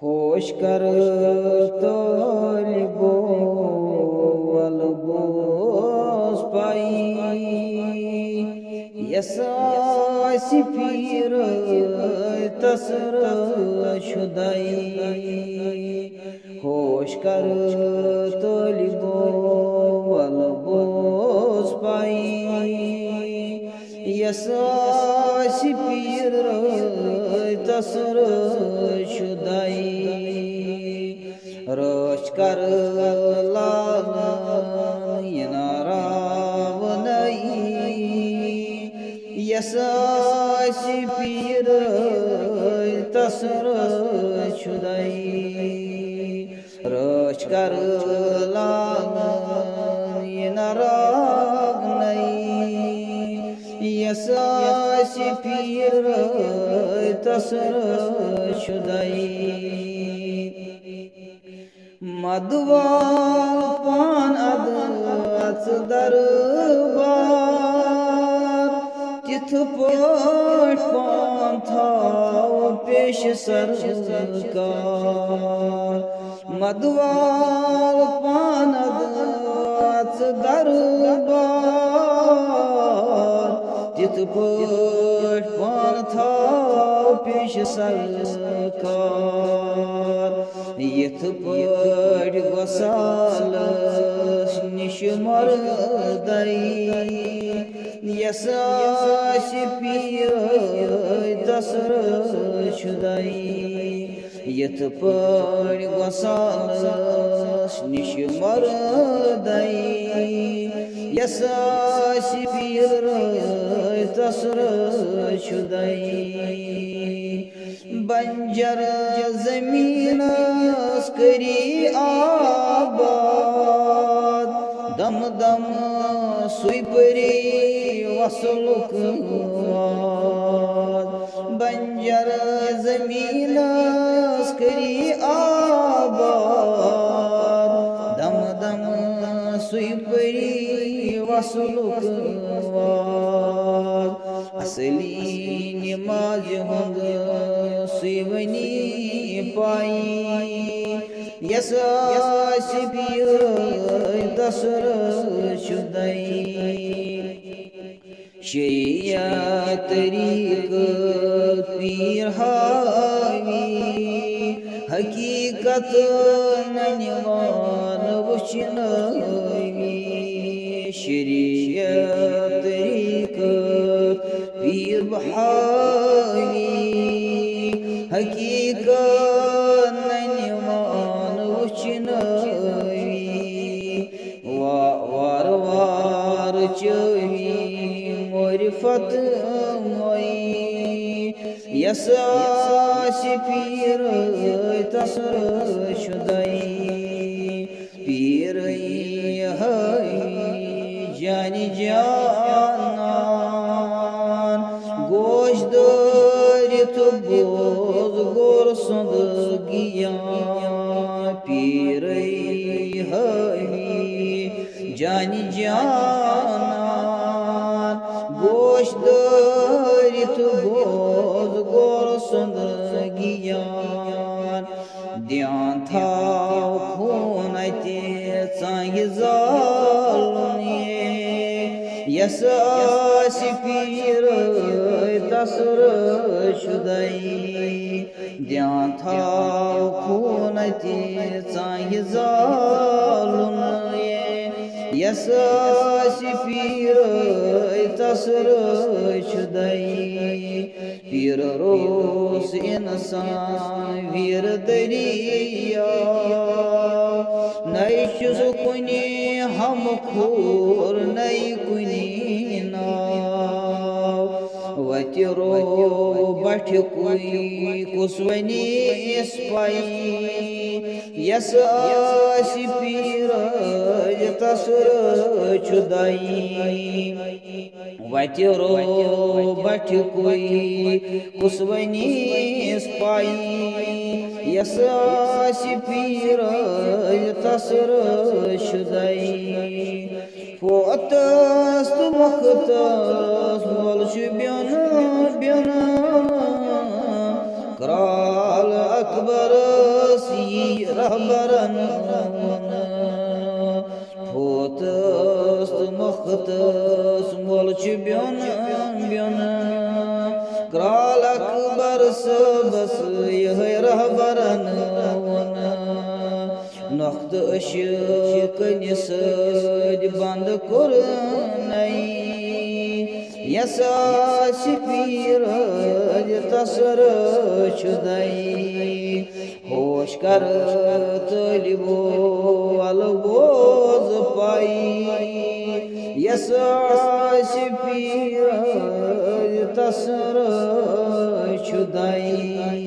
होश कर तोलिबो वलबोस पाई यसासी पीर तसर शुदाई होश कर तोलिबो वलबोस पाई यसासी पीर तसर शुदाई रोश कर लालन यनारावनई यसासी पीर तसर शुदाई रोश कर लालन यनारावनई यसासी पीर तसर शुदाई मधुवाल पान अदस दरबार तिथ पट पान थाव पेश सरकार मधुवाल पान अदस दरबार तिथ पट पान थाव पेश सरकार यथ पट गोसालस निश मर्दई यसासी पीर तसर शुदाई यथ पट गोसालस निश मर्दई यसासी पीर तसर शुदाई बंजर जमीन करी आबाद दम दम सुपरी वसलुक बंजर जमीन करी आबाद दम दम सुपरी वसलुक असली नमाज होंग सुवनी पाई यसासी पीर तसर शुदाई शरियत तरीक पीर हावी हकीकत ननिवान वचनवी शरियत तरीक पीर बहावी हकीकत ननिवान वचनवी वार वार चवी मोरिफत मोई यसासी पीर तसर शुदाई पीर जानी जानान गोश दरित बोज गोर सुंद गिया पीर जानी जानान गोश दरित बोज गोर सुंद गिया ध्यान थाव खून अति चांगि जालुनिये यसासी पीर तसर शुदाई ध्यान थाव खून अति चांगि जालुनिये यसासी पीर तसर शुदाई पीर रोस इंसान वीर दरिया नई कुनी हम खूर नई कुनी नाव वतिरो बठ कुई कुसवनी पाई यसासी पीर तसर शुदाई वतिरो बठ कुई कुसवनी पाई यसासी पीर तसर शुदाई फोतस्त मखतस वल शुब्यन ब्यन कराल अकबर रहबरन फोतस मखतस मोल च ब्योन ब्योन क्राल अकबर बस यह रहबरन नख्त अशकनि सद बंद कुर नई यसास पीर तसर शुदाई होश कर तलिबो अलबोज पाई यसास पीर तसर शुदाई